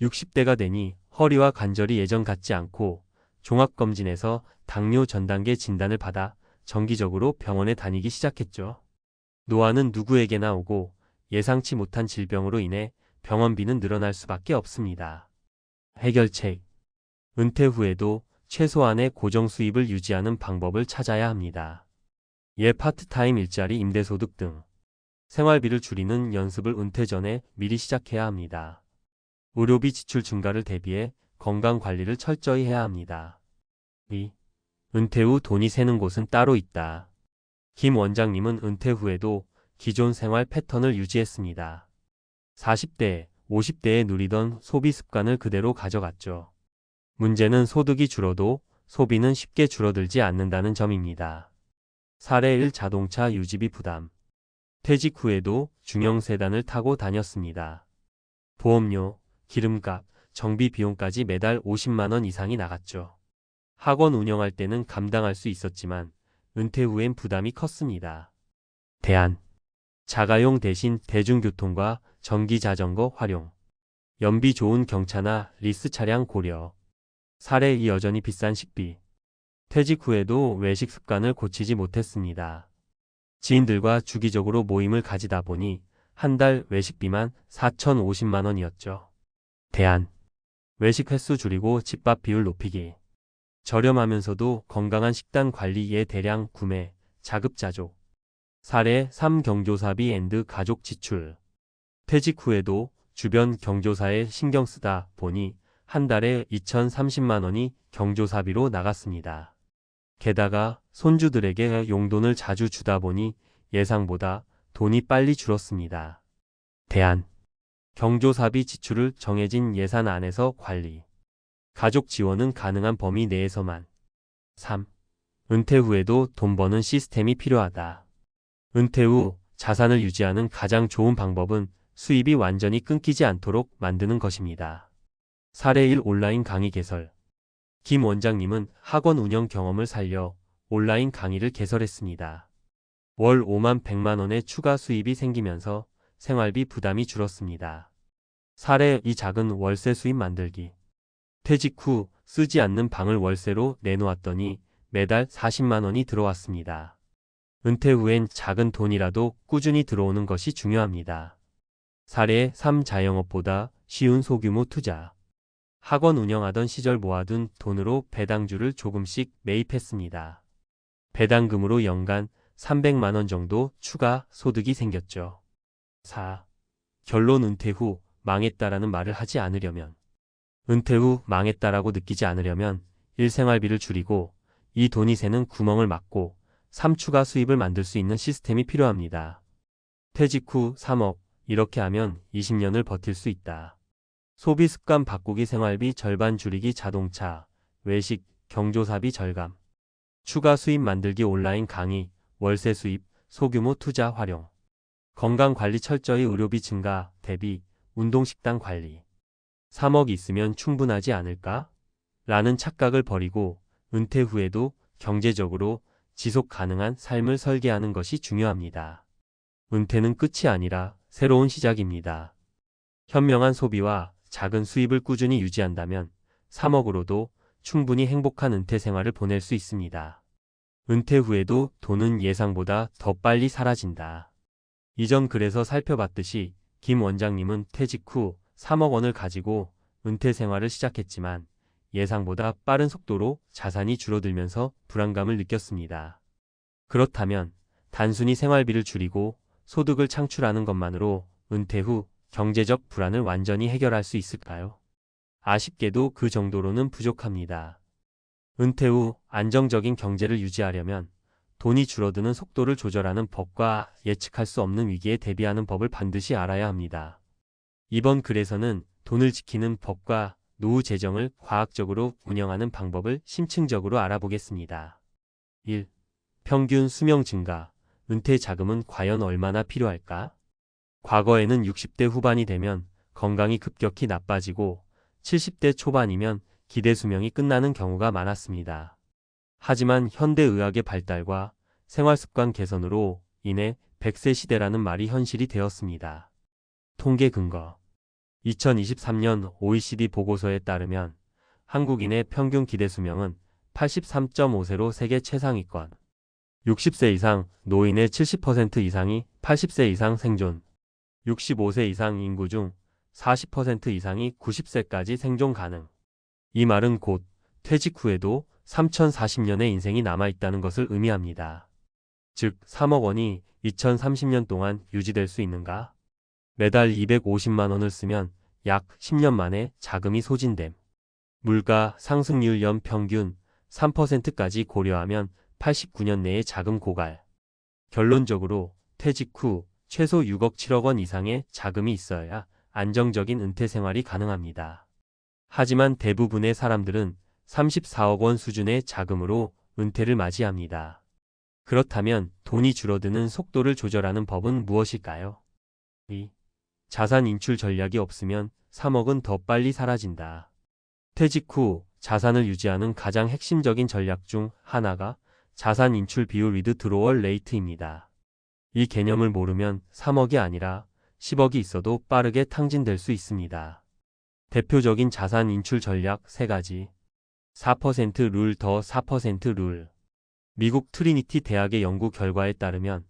60대가 되니 허리와 관절이 예전 같지 않고 종합검진에서 당뇨 전 단계 진단을 받아 정기적으로 병원에 다니기 시작했죠. 노화는 누구에게나 오고 예상치 못한 질병으로 인해 병원비는 늘어날 수밖에 없습니다. 해결책. 은퇴 후에도 최소한의 고정 수입을 유지하는 방법을 찾아야 합니다. 파트타임 일자리 임대소득 등 생활비를 줄이는 연습을 은퇴 전에 미리 시작해야 합니다. 의료비 지출 증가를 대비해 건강관리를 철저히 해야 합니다. 2. 은퇴 후 돈이 새는 곳은 따로 있다. 김 원장님은 은퇴 후에도 기존 생활 패턴을 유지했습니다. 40대, 50대에 누리던 소비 습관을 그대로 가져갔죠. 문제는 소득이 줄어도 소비는 쉽게 줄어들지 않는다는 점입니다. 사례 1. 자동차 유지비 부담. 퇴직 후에도 중형 세단을 타고 다녔습니다. 보험료, 기름값, 정비 비용까지 매달 50만 원 이상이 나갔죠. 학원 운영할 때는 감당할 수 있었지만 은퇴 후엔 부담이 컸습니다. 대안. 자가용 대신 대중교통과 전기자전거 활용. 연비 좋은 경차나 리스 차량 고려. 사례 2. 여전히 비싼 식비. 퇴직 후에도 외식 습관을 고치지 못했습니다. 지인들과 주기적으로 모임을 가지다 보니 한 달 외식비만 4,050만 원이었죠. 대안. 외식 횟수 줄이고 집밥 비율 높이기. 저렴하면서도 건강한 식단 관리에 대량 구매, 자급자족. 사례 3. 경조사비 앤드 가족 지출. 퇴직 후에도 주변 경조사에 신경 쓰다 보니 한 달에 2,030만 원이 경조사비로 나갔습니다. 게다가 손주들에게 용돈을 자주 주다 보니 예상보다 돈이 빨리 줄었습니다. 대안. 경조사비 지출을 정해진 예산 안에서 관리. 가족 지원은 가능한 범위 내에서만. 3. 은퇴 후에도 돈 버는 시스템이 필요하다. 은퇴 후 자산을 유지하는 가장 좋은 방법은 수입이 완전히 끊기지 않도록 만드는 것입니다. 사례 1. 온라인 강의 개설. 김 원장님은 학원 운영 경험을 살려 온라인 강의를 개설했습니다. 월 5만 100만 원의 추가 수입이 생기면서 생활비 부담이 줄었습니다. 사례 2. 작은 월세 수입 만들기. 퇴직 후 쓰지 않는 방을 월세로 내놓았더니 매달 40만 원이 들어왔습니다. 은퇴 후엔 작은 돈이라도 꾸준히 들어오는 것이 중요합니다. 사례 3. 자영업보다 쉬운 소규모 투자. 학원 운영하던 시절 모아둔 돈으로 배당주를 조금씩 매입했습니다. 배당금으로 연간 300만 원 정도 추가 소득이 생겼죠. 4. 결론. 은퇴 후 망했다라는 말을 하지 않으려면. 은퇴 후 망했다라고 느끼지 않으려면 1. 생활비를 줄이고 2. 돈이 새는 구멍을 막고 3. 추가 수입을 만들 수 있는 시스템이 필요합니다. 퇴직 후 3억, 이렇게 하면 20년을 버틸 수 있다. 소비 습관 바꾸기, 생활비 절반 줄이기, 자동차, 외식, 경조사비 절감. 추가 수입 만들기, 온라인 강의, 월세 수입, 소규모 투자 활용. 건강관리 철저히, 의료비 증가, 대비, 운동식단 관리. 3억 있으면 충분하지 않을까? 라는 착각을 버리고 은퇴 후에도 경제적으로 지속 가능한 삶을 설계하는 것이 중요합니다. 은퇴는 끝이 아니라 새로운 시작입니다. 현명한 소비와 작은 수입을 꾸준히 유지한다면 3억으로도 충분히 행복한 은퇴 생활을 보낼 수 있습니다. 은퇴 후에도 돈은 예상보다 더 빨리 사라진다. 이전 글에서 살펴봤듯이 김 원장님은 퇴직 후 3억 원을 가지고 은퇴 생활을 시작했지만 예상보다 빠른 속도로 자산이 줄어들면서 불안감을 느꼈습니다. 그렇다면 단순히 생활비를 줄이고 소득을 창출하는 것만으로 은퇴 후 경제적 불안을 완전히 해결할 수 있을까요? 아쉽게도 그 정도로는 부족합니다. 은퇴 후 안정적인 경제를 유지하려면 돈이 줄어드는 속도를 조절하는 법과 예측할 수 없는 위기에 대비하는 법을 반드시 알아야 합니다. 이번 글에서는 돈을 지키는 법과 노후 재정을 과학적으로 운영하는 방법을 심층적으로 알아보겠습니다. 1. 평균 수명 증가. 은퇴 자금은 과연 얼마나 필요할까? 과거에는 60대 후반이 되면 건강이 급격히 나빠지고 70대 초반이면 기대 수명이 끝나는 경우가 많았습니다. 하지만 현대의학의 발달과 생활습관 개선으로 인해 100세 시대라는 말이 현실이 되었습니다. 통계 근거. 2023년 OECD 보고서에 따르면 한국인의 평균 기대 수명은 83.5세로 세계 최상위권. 60세 이상 노인의 70% 이상이 80세 이상 생존. 65세 이상 인구 중 40% 이상이 90세까지 생존 가능. 이 말은 곧 퇴직 후에도 3040년의 인생이 남아있다는 것을 의미합니다. 즉 3억 원이 2030년 동안 유지될 수 있는가? 매달 250만 원을 쓰면 약 10년 만에 자금이 소진됨. 물가 상승률 연평균 3%까지 고려하면 89년 내에 자금 고갈. 결론적으로 퇴직 후 최소 6억 7억 원 이상의 자금이 있어야 안정적인 은퇴 생활이 가능합니다. 하지만 대부분의 사람들은 34억 원 수준의 자금으로 은퇴를 맞이합니다. 그렇다면 돈이 줄어드는 속도를 조절하는 법은 무엇일까요? 2. 자산 인출 전략이 없으면 3억은 더 빨리 사라진다. 퇴직 후 자산을 유지하는 가장 핵심적인 전략 중 하나가 자산 인출 비율 위드드로월 레이트입니다. 이 개념을 모르면 3억이 아니라 10억이 있어도 빠르게 탕진될 수 있습니다. 대표적인 자산 인출 전략 3가지. 4% 룰 더 4% 룰. 미국 트리니티 대학의 연구 결과에 따르면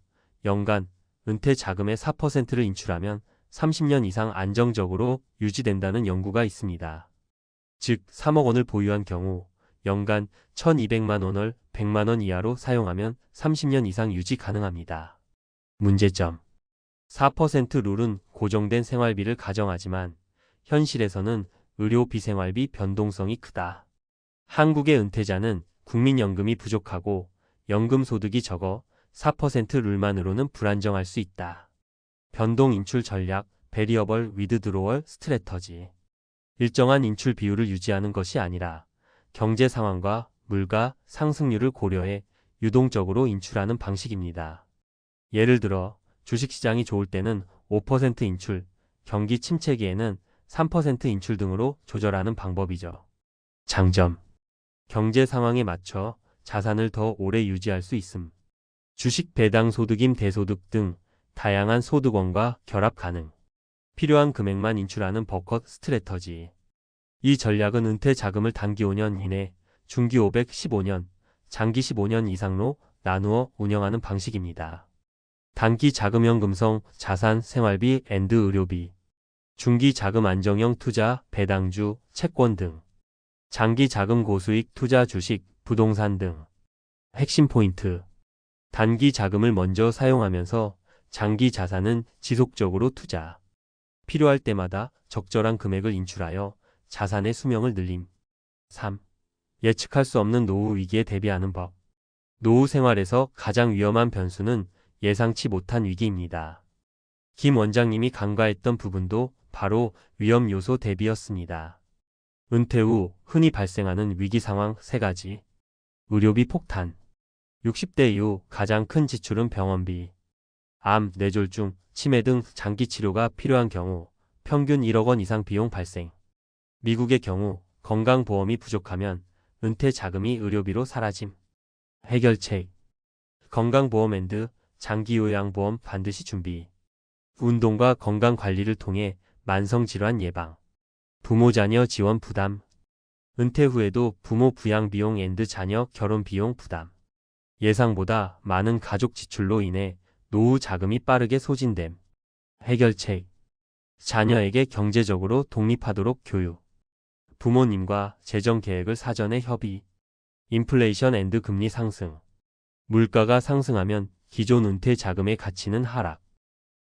연간 은퇴 자금의 4%를 인출하면 30년 이상 안정적으로 유지된다는 연구가 있습니다. 즉 3억 원을 보유한 경우 연간 1200만 원을 100만 원 이하로 사용하면 30년 이상 유지 가능합니다. 문제점. 4% 룰은 고정된 생활비를 가정하지만 현실에서는 의료비 생활비 변동성이 크다. 한국의 은퇴자는 국민연금이 부족하고 연금 소득이 적어 4% 룰만으로는 불안정할 수 있다. 변동 인출 전략, 베리어벌 위드드로월 스트래터지. 일정한 인출 비율을 유지하는 것이 아니라 경제 상황과 물가 상승률을 고려해 유동적으로 인출하는 방식입니다. 예를 들어 주식시장이 좋을 때는 5% 인출, 경기 침체기에는 3% 인출 등으로 조절하는 방법이죠. 장점. 경제 상황에 맞춰 자산을 더 오래 유지할 수 있음. 주식 배당 소득임 대소득 등 다양한 소득원과 결합 가능. 필요한 금액만 인출하는 버컷 스트래터지. 이 전략은 은퇴 자금을 단기 5년 이내, 중기 515년, 장기 15년 이상로 나누어 운영하는 방식입니다. 단기 자금형 금성, 자산, 생활비, 앤드 의료비. 중기 자금 안정형 투자, 배당주, 채권 등. 장기 자금 고수익 투자 주식, 부동산 등. 핵심 포인트. 단기 자금을 먼저 사용하면서 장기 자산은 지속적으로 투자. 필요할 때마다 적절한 금액을 인출하여 자산의 수명을 늘림. 3. 예측할 수 없는 노후 위기에 대비하는 법. 노후 생활에서 가장 위험한 변수는 예상치 못한 위기입니다. 김 원장님이 간과했던 부분도 바로 위험 요소 대비였습니다. 은퇴 후 흔히 발생하는 위기 상황 3가지. 의료비 폭탄. 60대 이후 가장 큰 지출은 병원비. 암, 뇌졸중, 치매 등 장기 치료가 필요한 경우 평균 1억 원 이상 비용 발생. 미국의 경우 건강보험이 부족하면 은퇴 자금이 의료비로 사라짐. 해결책. 건강보험 앤드 장기요양보험 반드시 준비. 운동과 건강관리를 통해 만성질환 예방, 부모 자녀 지원 부담, 은퇴 후에도 부모 부양 비용 앤드 자녀 결혼 비용 부담, 예상보다 많은 가족 지출로 인해 노후 자금이 빠르게 소진됨, 해결책, 자녀에게 경제적으로 독립하도록 교육, 부모님과 재정 계획을 사전에 협의, 인플레이션 앤드 금리 상승, 물가가 상승하면 기존 은퇴 자금의 가치는 하락,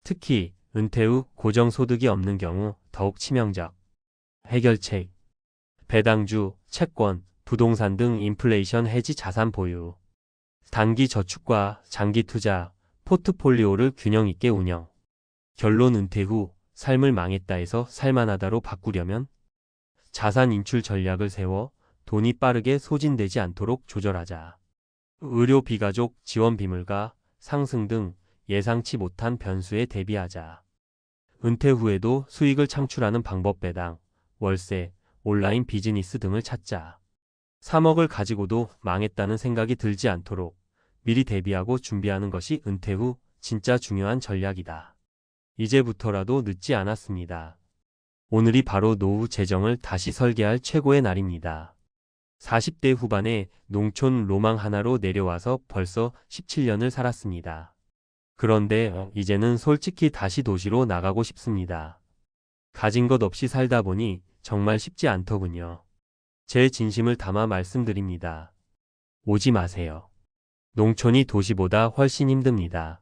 특히 은퇴 후 고정소득이 없는 경우 더욱 치명적, 해결책, 배당주, 채권, 부동산 등 인플레이션 해지 자산 보유, 단기 저축과 장기 투자, 포트폴리오를 균형 있게 운영, 결론 은퇴 후 삶을 망했다 해서 살만하다로 바꾸려면 자산 인출 전략을 세워 돈이 빠르게 소진되지 않도록 조절하자. 의료 비가족 지원 비물가 상승 등 예상치 못한 변수에 대비하자. 은퇴 후에도 수익을 창출하는 방법 배당, 월세, 온라인 비즈니스 등을 찾자. 3억을 가지고도 망했다는 생각이 들지 않도록 미리 대비하고 준비하는 것이 은퇴 후 진짜 중요한 전략이다. 이제부터라도 늦지 않았습니다. 오늘이 바로 노후 재정을 다시 설계할 최고의 날입니다. 40대 후반에 농촌 로망 하나로 내려와서 벌써 17년을 살았습니다. 그런데 이제는 솔직히 다시 도시로 나가고 싶습니다. 가진 것 없이 살다 보니 정말 쉽지 않더군요. 제 진심을 담아 말씀드립니다. 오지 마세요. 농촌이 도시보다 훨씬 힘듭니다.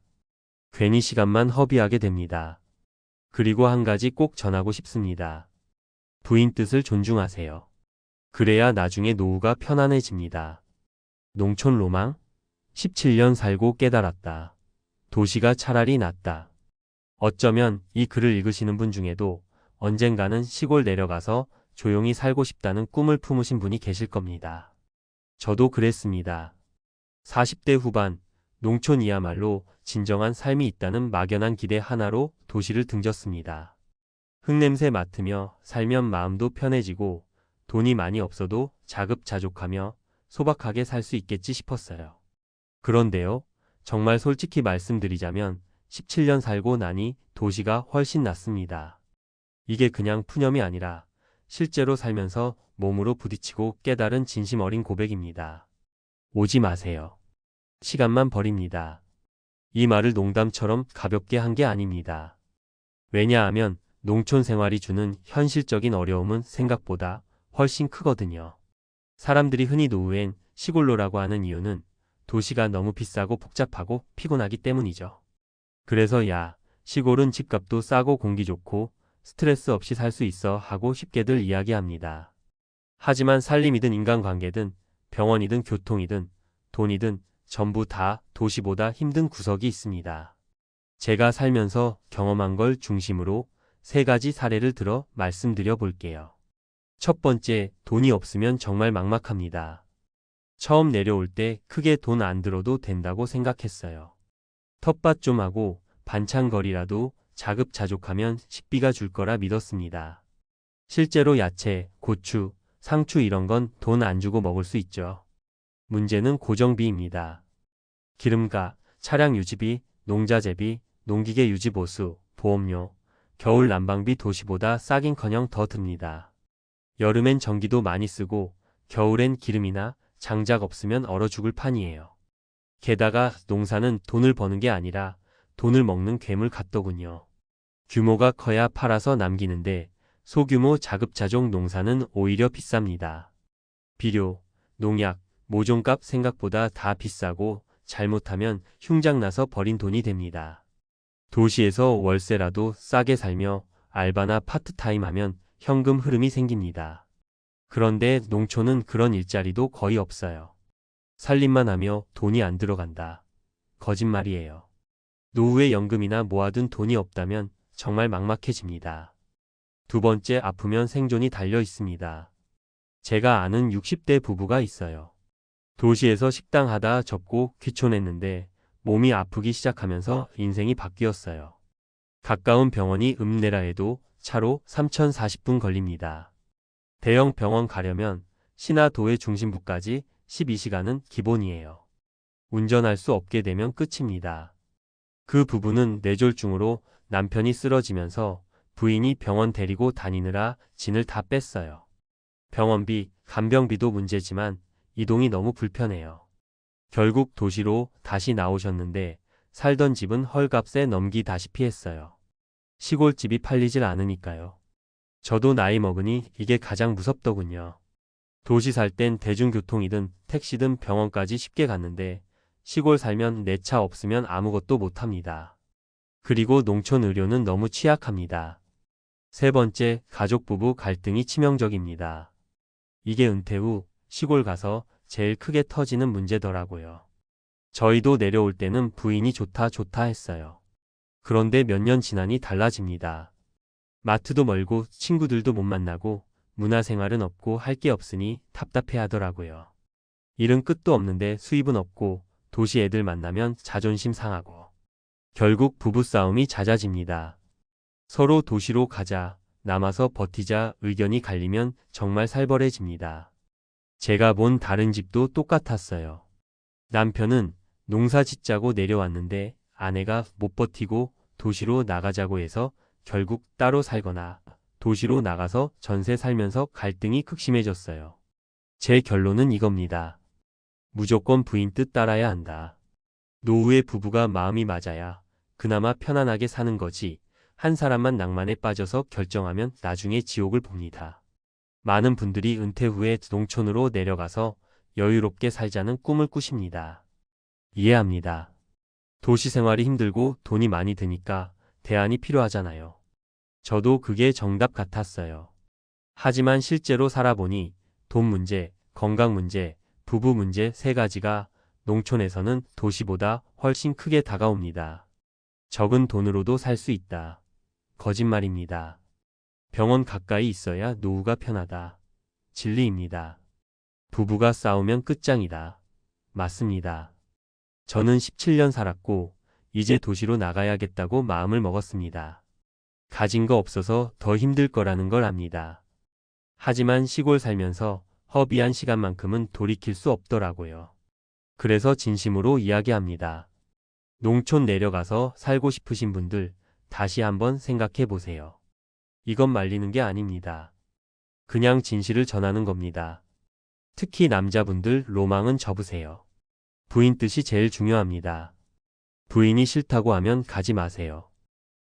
괜히 시간만 허비하게 됩니다. 그리고 한 가지 꼭 전하고 싶습니다. 부인 뜻을 존중하세요. 그래야 나중에 노후가 편안해집니다. 농촌 로망? 17년 살고 깨달았다. 도시가 차라리 낫다. 어쩌면 이 글을 읽으시는 분 중에도 언젠가는 시골 내려가서 조용히 살고 싶다는 꿈을 품으신 분이 계실 겁니다. 저도 그랬습니다. 40대 후반, 농촌이야말로 진정한 삶이 있다는 막연한 기대 하나로 도시를 등졌습니다. 흙냄새 맡으며 살면 마음도 편해지고 돈이 많이 없어도 자급자족하며 소박하게 살 수 있겠지 싶었어요. 그런데요, 정말 솔직히 말씀드리자면 17년 살고 나니 도시가 훨씬 낫습니다. 이게 그냥 푸념이 아니라 실제로 살면서 몸으로 부딪히고 깨달은 진심 어린 고백입니다. 오지 마세요. 시간만 버립니다. 이 말을 농담처럼 가볍게 한 게 아닙니다. 왜냐하면 농촌 생활이 주는 현실적인 어려움은 생각보다 훨씬 크거든요. 사람들이 흔히 노후엔 시골로라고 하는 이유는 도시가 너무 비싸고 복잡하고 피곤하기 때문이죠. 그래서 야, 시골은 집값도 싸고 공기 좋고 스트레스 없이 살 수 있어 하고 쉽게들 이야기합니다. 하지만 살림이든 인간관계든 병원이든 교통이든 돈이든 전부 다 도시보다 힘든 구석이 있습니다. 제가 살면서 경험한 걸 중심으로 3가지 사례를 들어 말씀드려 볼게요. 첫 번째, 돈이 없으면 정말 막막합니다. 처음 내려올 때 크게 돈 안 들어도 된다고 생각했어요. 텃밭 좀 하고 반찬거리라도 자급자족하면 식비가 줄 거라 믿었습니다. 실제로 야채, 고추, 상추 이런 건 돈 안 주고 먹을 수 있죠. 문제는 고정비입니다. 기름값, 차량 유지비, 농자재비, 농기계 유지보수, 보험료, 겨울 난방비 도시보다 싸긴커녕 더 듭니다. 여름엔 전기도 많이 쓰고 겨울엔 기름이나 장작 없으면 얼어 죽을 판이에요. 게다가 농사는 돈을 버는 게 아니라 돈을 먹는 괴물 같더군요. 규모가 커야 팔아서 남기는데 소규모 자급자족 농사는 오히려 비쌉니다. 비료, 농약, 모종값 생각보다 다 비싸고 잘못하면 흉장나서 버린 돈이 됩니다. 도시에서 월세라도 싸게 살며 알바나 파트타임 하면 현금 흐름이 생깁니다. 그런데 농촌은 그런 일자리도 거의 없어요. 살림만 하며 돈이 안 들어간다. 거짓말이에요. 노후에 연금이나 모아둔 돈이 없다면 정말 막막해집니다. 두 번째, 아프면 생존이 달려 있습니다. 제가 아는 60대 부부가 있어요. 도시에서 식당 하다 접고 귀촌했는데 몸이 아프기 시작하면서 인생이 바뀌었어요. 가까운 병원이 읍내라 해도 차로 3,040분 걸립니다. 대형 병원 가려면 시나 도의 중심부까지 12시간은 기본이에요. 운전할 수 없게 되면 끝입니다. 그 부부는 뇌졸중으로 남편이 쓰러지면서 부인이 병원 데리고 다니느라 진을 다 뺐어요. 병원비, 간병비도 문제지만 이동이 너무 불편해요. 결국 도시로 다시 나오셨는데 살던 집은 헐값에 넘기다시피 했어요. 시골집이 팔리질 않으니까요. 저도 나이 먹으니 이게 가장 무섭더군요. 도시 살 땐 대중교통이든 택시든 병원까지 쉽게 갔는데 시골 살면 내 차 없으면 아무것도 못합니다. 그리고 농촌 의료는 너무 취약합니다. 세 번째, 가족 부부 갈등이 치명적입니다. 이게 은퇴 후 시골 가서 제일 크게 터지는 문제더라고요. 저희도 내려올 때는 부인이 좋다 했어요. 그런데 몇 년 지나니 달라집니다. 마트도 멀고 친구들도 못 만나고 문화생활은 없고 할 게 없으니 답답해 하더라고요. 일은 끝도 없는데 수입은 없고 도시 애들 만나면 자존심 상하고 결국 부부싸움이 잦아집니다. 서로 도시로 가자, 남아서 버티자 의견이 갈리면 정말 살벌해집니다. 제가 본 다른 집도 똑같았어요. 남편은 농사 짓자고 내려왔는데 아내가 못 버티고 도시로 나가자고 해서 결국 따로 살거나 도시로 나가서 전세 살면서 갈등이 극심해졌어요. 제 결론은 이겁니다. 무조건 부인 뜻 따라야 한다. 노후의 부부가 마음이 맞아야 그나마 편안하게 사는 거지 한 사람만 낭만에 빠져서 결정하면 나중에 지옥을 봅니다. 많은 분들이 은퇴 후에 농촌으로 내려가서 여유롭게 살자는 꿈을 꾸십니다. 이해합니다. 도시 생활이 힘들고 돈이 많이 드니까 대안이 필요하잖아요. 저도 그게 정답 같았어요. 하지만 실제로 살아보니 돈 문제, 건강 문제, 부부 문제 세 가지가 농촌에서는 도시보다 훨씬 크게 다가옵니다. 적은 돈으로도 살 수 있다. 거짓말입니다. 병원 가까이 있어야 노후가 편하다. 진리입니다. 부부가 싸우면 끝장이다. 맞습니다. 저는 17년 살았고 이제 도시로 나가야겠다고 마음을 먹었습니다. 가진 거 없어서 더 힘들 거라는 걸 압니다. 하지만 시골 살면서 허비한 시간만큼은 돌이킬 수 없더라고요. 그래서 진심으로 이야기합니다. 농촌 내려가서 살고 싶으신 분들 다시 한번 생각해 보세요. 이건 말리는 게 아닙니다. 그냥 진실을 전하는 겁니다. 특히 남자분들 로망은 접으세요. 부인 뜻이 제일 중요합니다. 부인이 싫다고 하면 가지 마세요.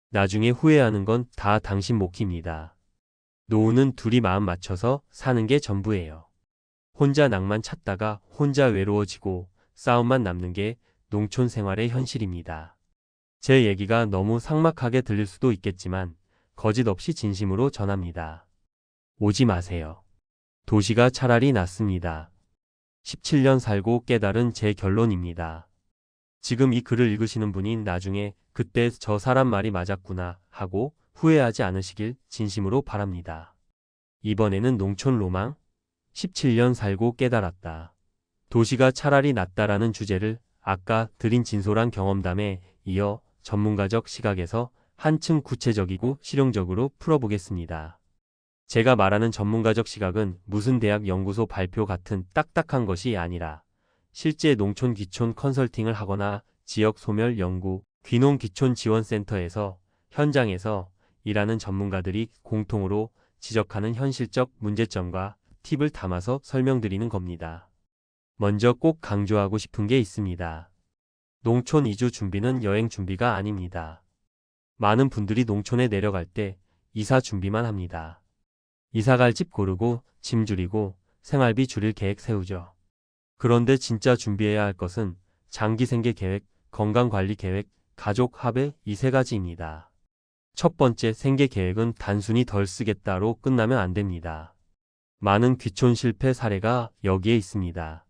나중에 후회하는 건 다 당신 몫입니다. 노후는 둘이 마음 맞춰서 사는 게 전부예요. 혼자 낭만 찾다가 혼자 외로워지고 싸움만 남는 게 농촌 생활의 현실입니다. 제 얘기가 너무 삭막하게 들릴 수도 있겠지만 거짓 없이 진심으로 전합니다. 오지 마세요. 도시가 차라리 낫습니다. 17년 살고 깨달은 제 결론입니다. 지금 이 글을 읽으시는 분이 나중에 그때 저 사람 말이 맞았구나 하고 후회하지 않으시길 진심으로 바랍니다. 이번에는 농촌 로망? 17년 살고 깨달았다. 도시가 차라리 낫다라는 주제를 아까 드린 진솔한 경험담에 이어 전문가적 시각에서 한층 구체적이고 실용적으로 풀어보겠습니다. 제가 말하는 전문가적 시각은 무슨 대학 연구소 발표 같은 딱딱한 것이 아니라 실제 농촌 귀촌 컨설팅을 하거나 지역 소멸 연구, 귀농 귀촌 지원센터에서 현장에서 일하는 전문가들이 공통으로 지적하는 현실적 문제점과 팁을 담아서 설명드리는 겁니다. 먼저 꼭 강조하고 싶은 게 있습니다. 농촌 이주 준비는 여행 준비가 아닙니다. 많은 분들이 농촌에 내려갈 때 이사 준비만 합니다. 이사 갈 집 고르고 짐 줄이고 생활비 줄일 계획 세우죠. 그런데 진짜 준비해야 할 것은 장기 생계 계획, 건강관리 계획, 가족 합의 이 세 가지입니다. 첫 번째 생계 계획은 단순히 덜 쓰겠다로 끝나면 안 됩니다. 많은 귀촌 실패 사례가 여기에 있습니다.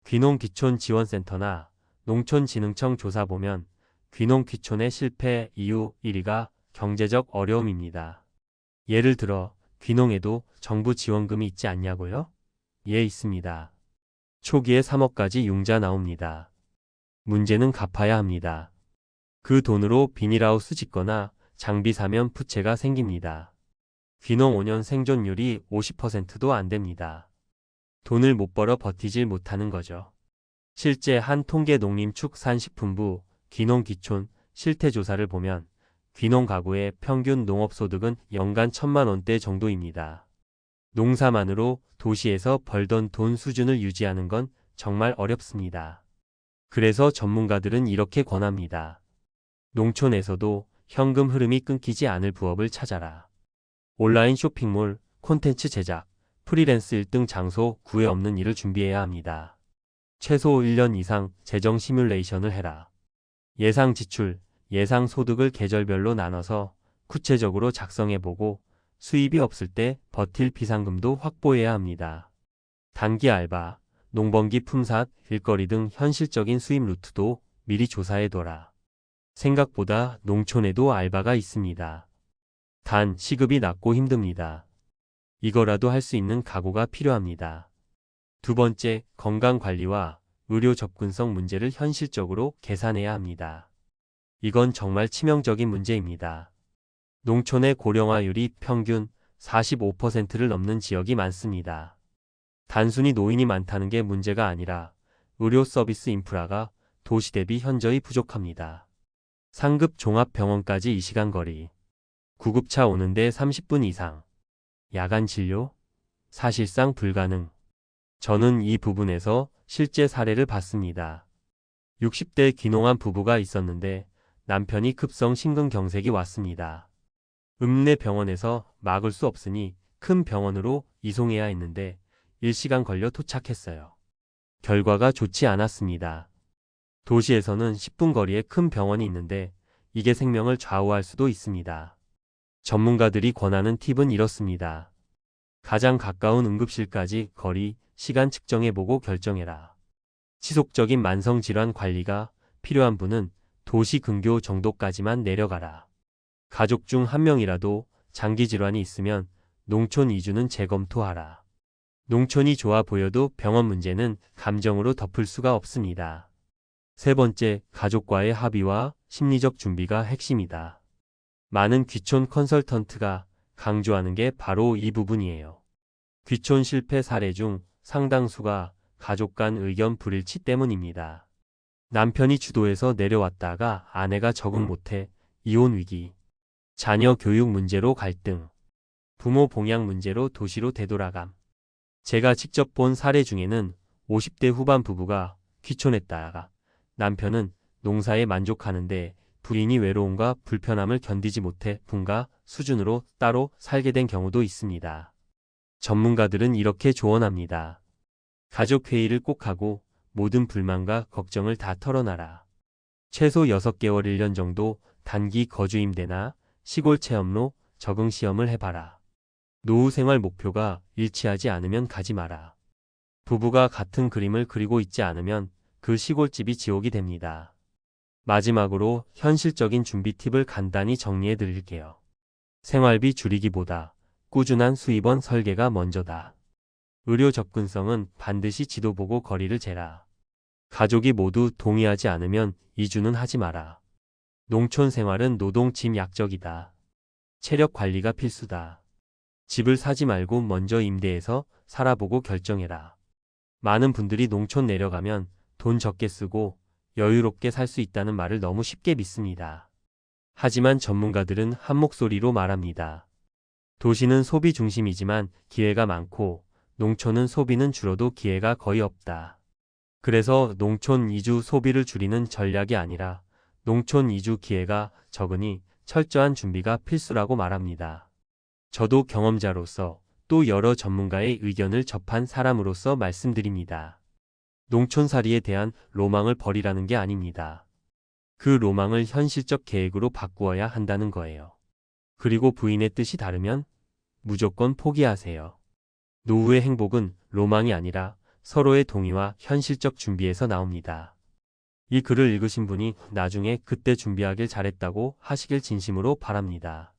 귀농 귀촌 지원센터나 농촌진흥청 조사 보면 귀농 귀촌의 실패 이유 1위가 경제적 어려움입니다. 예를 들어 귀농에도 정부 지원금이 있지 않냐고요? 예, 있습니다. 초기에 3억까지 융자 나옵니다. 문제는 갚아야 합니다. 그 돈으로 비닐하우스 짓거나 장비 사면 부채가 생깁니다. 귀농 5년 생존율이 50%도 안 됩니다. 돈을 못 벌어 버티질 못하는 거죠. 실제 한 통계농림축산식품부 귀농 귀촌 실태조사를 보면 귀농 가구의 평균 농업소득은 연간 1,000만 원대 정도입니다. 농사만으로 도시에서 벌던 돈 수준을 유지하는 건 정말 어렵습니다. 그래서 전문가들은 이렇게 권합니다. 농촌에서도 현금 흐름이 끊기지 않을 부업을 찾아라. 온라인 쇼핑몰, 콘텐츠 제작, 프리랜스 1등 장소 구애 없는 일을 준비해야 합니다. 최소 1년 이상 재정 시뮬레이션을 해라. 예상 지출, 예상 소득을 계절별로 나눠서 구체적으로 작성해보고 수입이 없을 때 버틸 비상금도 확보해야 합니다. 단기 알바, 농번기 품삯, 일거리 등 현실적인 수입 루트도 미리 조사해둬라. 생각보다 농촌에도 알바가 있습니다. 단 시급이 낮고 힘듭니다. 이거라도 할 수 있는 각오가 필요합니다. 두 번째, 건강관리와 의료 접근성 문제를 현실적으로 계산해야 합니다. 이건 정말 치명적인 문제입니다. 농촌의 고령화율이 평균 45%를 넘는 지역이 많습니다. 단순히 노인이 많다는 게 문제가 아니라 의료 서비스 인프라가 도시 대비 현저히 부족합니다. 상급 종합병원까지 2시간 거리, 구급차 오는데 30분 이상, 야간 진료? 사실상 불가능. 저는 이 부분에서 실제 사례를 봤습니다. 60대 귀농한 부부가 있었는데 남편이 급성 심근경색이 왔습니다. 읍내 병원에서 막을 수 없으니 큰 병원으로 이송해야 했는데 1시간 걸려 도착했어요. 결과가 좋지 않았습니다. 도시에서는 10분 거리에 큰 병원이 있는데 이게 생명을 좌우할 수도 있습니다. 전문가들이 권하는 팁은 이렇습니다. 가장 가까운 응급실까지 거리, 시간 측정해보고 결정해라. 지속적인 만성질환 관리가 필요한 분은 도시 근교 정도까지만 내려가라. 가족 중 한 명이라도 장기 질환이 있으면 농촌 이주는 재검토하라. 농촌이 좋아 보여도 병원 문제는 감정으로 덮을 수가 없습니다. 세 번째, 가족과의 합의와 심리적 준비가 핵심이다. 많은 귀촌 컨설턴트가 강조하는 게 바로 이 부분이에요. 귀촌 실패 사례 중 상당수가 가족 간 의견 불일치 때문입니다. 남편이 주도해서 내려왔다가 아내가 적응 못해 이혼 위기, 자녀 교육 문제로 갈등, 부모 봉양 문제로 도시로 되돌아감. 제가 직접 본 사례 중에는 50대 후반 부부가 귀촌했다가 남편은 농사에 만족하는데 부인이 외로움과 불편함을 견디지 못해 분가 수준으로 따로 살게 된 경우도 있습니다. 전문가들은 이렇게 조언합니다. 가족 회의를 꼭 하고 모든 불만과 걱정을 다 털어놔라. 최소 6개월 1년 정도 단기 거주 임대나 시골 체험로 적응 시험을 해봐라. 노후 생활 목표가 일치하지 않으면 가지 마라. 부부가 같은 그림을 그리고 있지 않으면 그 시골집이 지옥이 됩니다. 마지막으로 현실적인 준비 팁을 간단히 정리해 드릴게요. 생활비 줄이기보다 꾸준한 수입원 설계가 먼저다. 의료 접근성은 반드시 지도 보고 거리를 재라. 가족이 모두 동의하지 않으면 이주는 하지 마라. 농촌 생활은 노동 짐약적이다. 체력 관리가 필수다. 집을 사지 말고 먼저 임대해서 살아보고 결정해라. 많은 분들이 농촌 내려가면 돈 적게 쓰고 여유롭게 살 수 있다는 말을 너무 쉽게 믿습니다. 하지만 전문가들은 한 목소리로 말합니다. 도시는 소비 중심이지만 기회가 많고 농촌은 소비는 줄어도 기회가 거의 없다. 그래서 농촌 이주 소비를 줄이는 전략이 아니라 농촌 이주 기회가 적으니 철저한 준비가 필수라고 말합니다. 저도 경험자로서 또 여러 전문가의 의견을 접한 사람으로서 말씀드립니다. 농촌살이에 대한 로망을 버리라는 게 아닙니다. 그 로망을 현실적 계획으로 바꾸어야 한다는 거예요. 그리고 부인의 뜻이 다르면 무조건 포기하세요. 노후의 행복은 로망이 아니라 서로의 동의와 현실적 준비에서 나옵니다. 이 글을 읽으신 분이 나중에 그때 준비하길 잘했다고 하시길 진심으로 바랍니다.